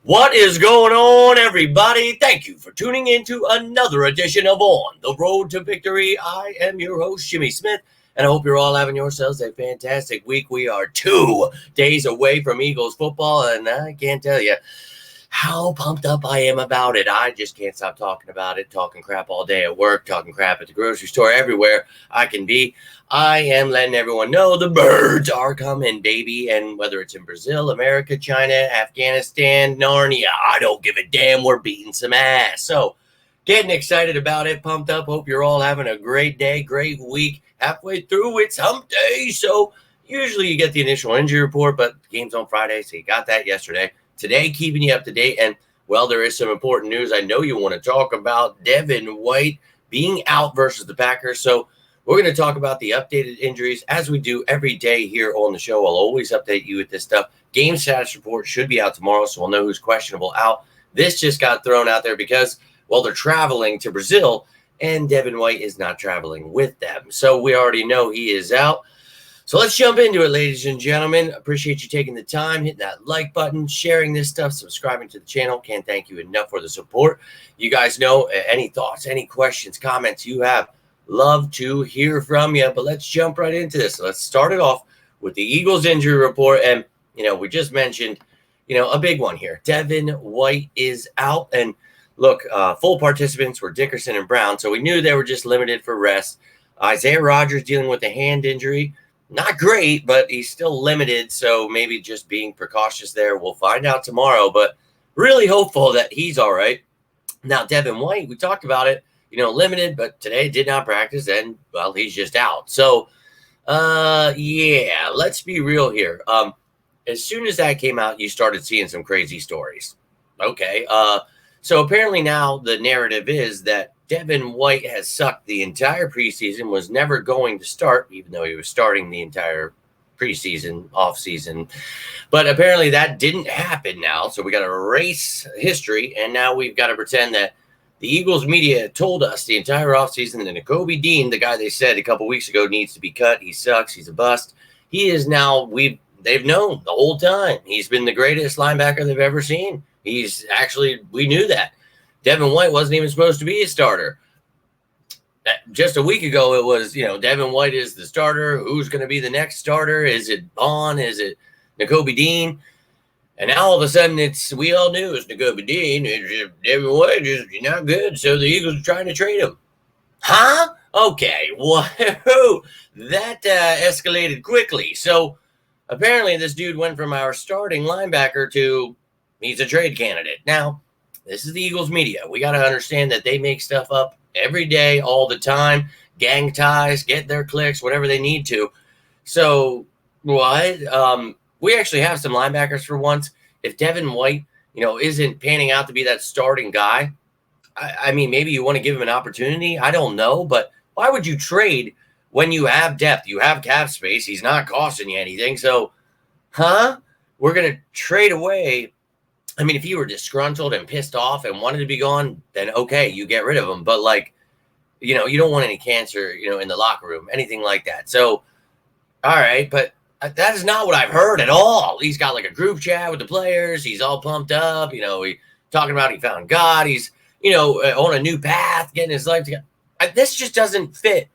What is going on, everybody? Thank you for tuning in to another edition of On the Road to Victory. I am your host, Jimmy Smith, and I hope you're all having yourselves a fantastic week. We are 2 days away from Eagles football, and I can't tell you how pumped up I am about it. I just can't stop talking about it, talking crap all day at work, talking crap at the grocery store, everywhere I can be. I am letting everyone know the birds are coming, baby. And whether it's in Brazil, America, China, Afghanistan, Narnia, I don't give a damn. We're beating some ass. So getting excited about it, pumped up. Hope you're all having a great day, great week. Halfway through, it's hump day. So usually you get the initial injury report, but the game's on Friday, so you got that yesterday. Today, keeping you up to date. And, well, there is some important news I know you want to talk about. Devin White being out versus the Packers. So we're going to talk about the updated injuries as we do every day here on the show. I'll always update you with this stuff. Game status report should be out tomorrow, so we'll know who's questionable out. This just got thrown out there because, well, they're traveling to Brazil, and Devin White is not traveling with them. So we already know he is out. So let's jump into it, ladies and gentlemen. Appreciate you taking the time, hitting that like button, sharing this stuff, subscribing to the channel. Can't thank you enough for the support. You guys know any thoughts, any questions, comments you have, love to hear from you. But let's jump right into this. Let's start it off with the Eagles injury report. And, we just mentioned, a big one here. Devin White is out. And look, full participants were Dickerson and Brown. So we knew they were just limited for rest. Isaiah Rodgers dealing with a hand injury. Not great, but he's still limited, so maybe just being precautious there. We'll find out tomorrow, but really hopeful that he's all right. Now, Devin White, we talked about it, limited, but today did not practice, and, well, he's just out. So, let's be real here. As soon as that came out, you started seeing some crazy stories. Okay, so apparently now the narrative is that Devin White has sucked the entire preseason, was never going to start, even though he was starting the entire preseason, offseason. But apparently that didn't happen now. So we got to erase history, and now we've got to pretend that the Eagles media told us the entire offseason that Nakobe Dean, the guy they said a couple weeks ago needs to be cut, he sucks, he's a bust. He is now, they've known the whole time. He's been the greatest linebacker they've ever seen. We knew that. Devin White wasn't even supposed to be a starter. Just a week ago, it was, Devin White is the starter. Who's going to be the next starter? Is it Vaughn? Is it Nakobe Dean? And now all of a sudden, we all knew it's Nakobe Dean. Devin White is not good, so the Eagles are trying to trade him. Huh? Okay. Whoa. That escalated quickly. So apparently this dude went from our starting linebacker to he's a trade candidate. Now, this is the Eagles media. We got to understand that they make stuff up every day, all the time. Gang ties, get their clicks, whatever they need to. So, what? We actually have some linebackers for once. If Devin White, isn't panning out to be that starting guy, I mean, maybe you want to give him an opportunity. I don't know. But why would you trade when you have depth? You have cap space. He's not costing you anything. So, we're going to trade away. I mean, if you were disgruntled and pissed off and wanted to be gone, then okay, you get rid of him. But you don't want any cancer, in the locker room, anything like that. So, all right, but that is not what I've heard at all. He's got a group chat with the players. He's all pumped up. He talking about he found God. He's, on a new path, getting his life together. This just doesn't fit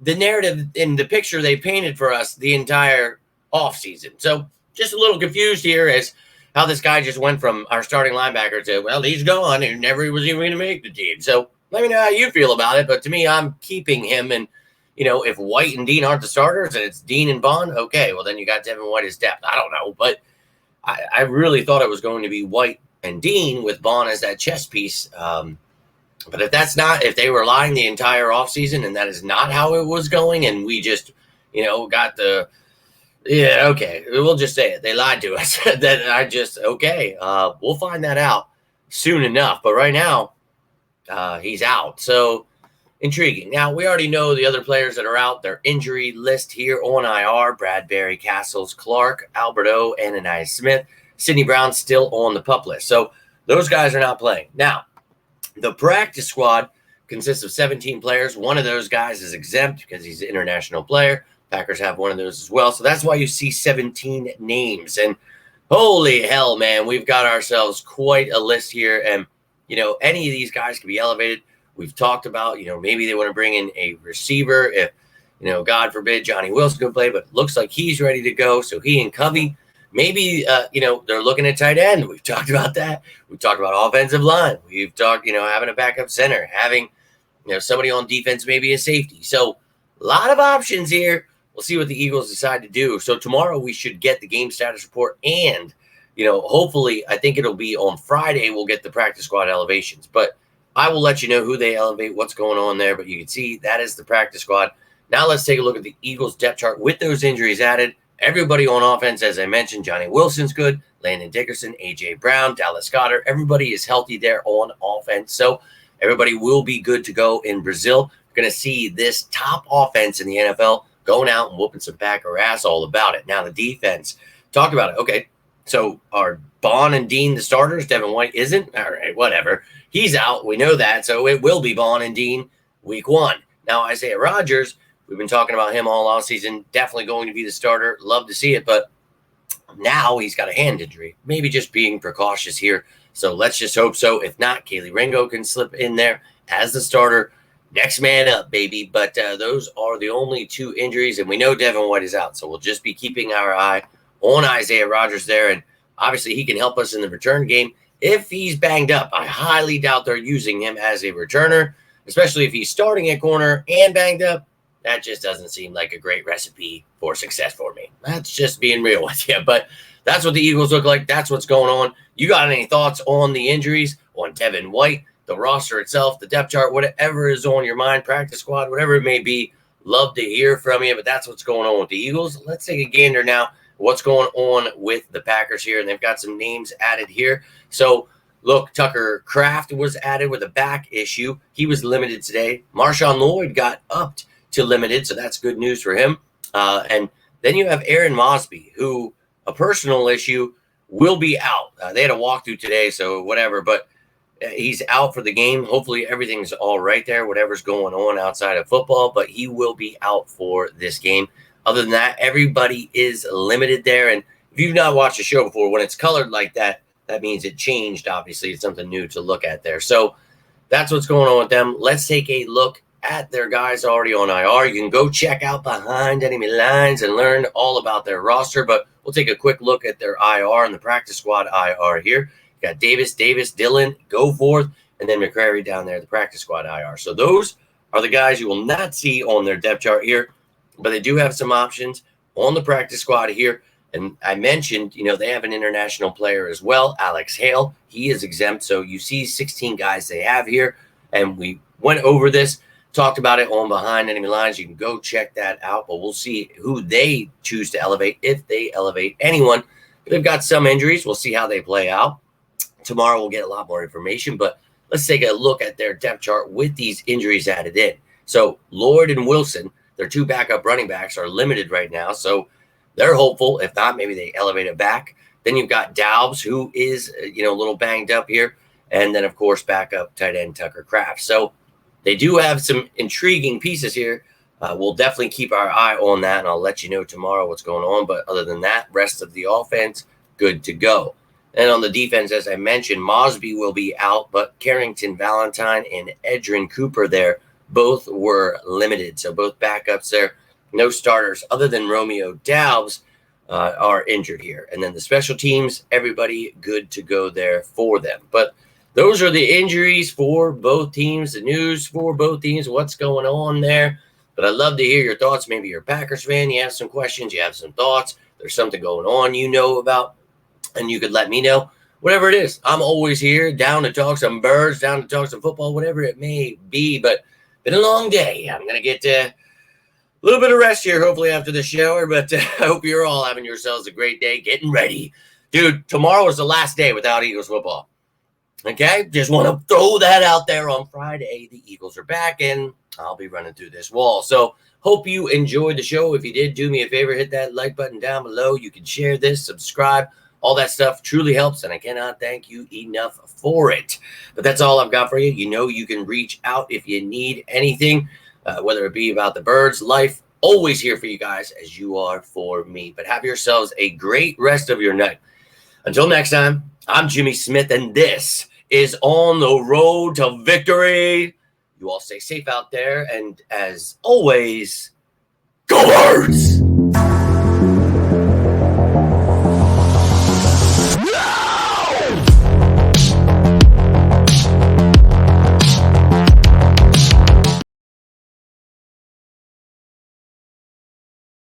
the narrative in the picture they painted for us the entire offseason. So just a little confused here as how this guy just went from our starting linebacker to, well, he's gone and never was even going to make the team. So let me know how you feel about it. But to me, I'm keeping him. And, if White and Dean aren't the starters and it's Dean and Bond, okay, well, then you got Devin White as depth. I don't know. But I really thought it was going to be White and Dean with Bond as that chess piece. But if they were lying the entire offseason and that is not how it was going and we just, got the – yeah, okay. We'll just say it. They lied to us. We'll find that out soon enough. But right now, he's out. So intriguing. Now, we already know the other players that are out. Their injury list here on IR: Bradbury, Castles, Clark, Alberto, Ananias Smith. Sidney Brown still on the PUP list. So those guys are not playing. Now, the practice squad consists of 17 players. One of those guys is exempt because he's an international player. Packers have one of those as well. So that's why you see 17 names. And Holy hell, man. We've got ourselves quite a list here. And, any of these guys can be elevated. We've talked about, maybe they want to bring in a receiver if, God forbid Johnny Wilson could play, but looks like he's ready to go. So he and Covey, maybe, they're looking at tight end. We've talked about that. We've talked about offensive line. We've talked, having a backup center, having, somebody on defense, maybe a safety. So a lot of options here. We'll see what the Eagles decide to do. So tomorrow we should get the game status report, and hopefully, I think it'll be on Friday, we'll get the practice squad elevations. But I will let you know who they elevate, what's going on there. But you can see that is the practice squad. Now let's take a look at the Eagles depth chart with those injuries added. Everybody on offense, as I mentioned, Johnny Wilson's good, Landon Dickerson, A.J. Brown, Dallas Goedert. Everybody is healthy there on offense. So everybody will be good to go in Brazil. We're going to see this top offense in the NFL going out and whooping some Packer ass, all about it. Now the defense, talk about it. Okay, so are Bond and Dean the starters? Devin White isn't? All right, whatever. He's out. We know that. So it will be Bond and Dean week 1. Now Isaiah Rodgers, we've been talking about him all offseason. Definitely going to be the starter. Love to see it, but now he's got a hand injury. Maybe just being precautious here. So let's just hope so. If not, Kaylee Ringo can slip in there as the starter. Next man up, baby. But those are the only 2 injuries, and we know Devin White is out. So we'll just be keeping our eye on Isaiah Rodgers there. And obviously he can help us in the return game if he's banged up. I highly doubt they're using him as a returner, especially if he's starting at corner and banged up. That just doesn't seem like a great recipe for success for me. That's just being real with you. But that's what the Eagles look like. That's what's going on. You got any thoughts on the injuries, on Devin White, the roster itself, the depth chart, whatever is on your mind, practice squad, whatever it may be? Love to hear from you. But that's what's going on with the Eagles. Let's take a gander now. What's going on with the Packers here? And they've got some names added here. So look, Tucker Kraft was added with a back issue. He was limited today. Marshawn Lloyd got upped to limited, so that's good news for him. And then you have Aaron Mosby, who a personal issue will be out. They had a walkthrough today, so whatever, but he's out for the game. Hopefully everything's all right there, whatever's going on outside of football, but he will be out for this game. Other than that, everybody is limited there. And if you've not watched the show before, when it's colored like that, that means it changed, obviously. It's something new to look at there. So that's what's going on with them. Let's take a look at their guys already on IR. You can go check out Behind Enemy Lines and learn all about their roster, but we'll take a quick look at their IR and the practice squad IR here. You got Davis, Dillon, Goforth, and then McCrary down there, the practice squad IR. So those are the guys you will not see on their depth chart here, but they do have some options on the practice squad here. And I mentioned, they have an international player as well, Alex Hale. He is exempt. So you see 16 guys they have here, and we went over this. Talked about it on Behind Enemy Lines. You can go check that out, but we'll see who they choose to elevate, if they elevate anyone. They've got some injuries. We'll see how they play out. Tomorrow we'll get a lot more information, but let's take a look at their depth chart with these injuries added in. So Lord and Wilson, their 2 backup running backs, are limited right now, so they're hopeful. If not, maybe they elevate it back. Then you've got Doubs, who is, a little banged up here, and then, of course, backup tight end Tucker Kraft. So they do have some intriguing pieces here. We'll definitely keep our eye on that, and I'll let you know tomorrow what's going on. But other than that, rest of the offense, good to go. And on the defense, as I mentioned, Mosby will be out, but Carrington Valentine and Edrin Cooper there both were limited. So both backups there, no starters other than Romeo Doubs are injured here. And then the special teams, everybody good to go there for them. But those are the injuries for both teams, the news for both teams, what's going on there. But I'd love to hear your thoughts. Maybe you're a Packers fan, you have some questions, you have some thoughts, there's something going on about, and you could let me know. Whatever it is, I'm always here, down to talk some birds, down to talk some football, whatever it may be. But been a long day. I'm going to get a little bit of rest here, hopefully after the shower. But I hope you're all having yourselves a great day, getting ready. Dude, tomorrow is the last day without Eagles football. Okay, just want to throw that out there. On Friday, the Eagles are back, and I'll be running through this wall. So hope you enjoyed the show. If you did, do me a favor, hit that like button down below. You can share this, subscribe. All that stuff truly helps, and I cannot thank you enough for it. But that's all I've got for you. You can reach out if you need anything, whether it be about the birds, life. Always here for you guys, as you are for me. But have yourselves a great rest of your night. Until next time, I'm Jimmy Smith, and this is On the Road to Victory. You all stay safe out there, and as always, go Birds!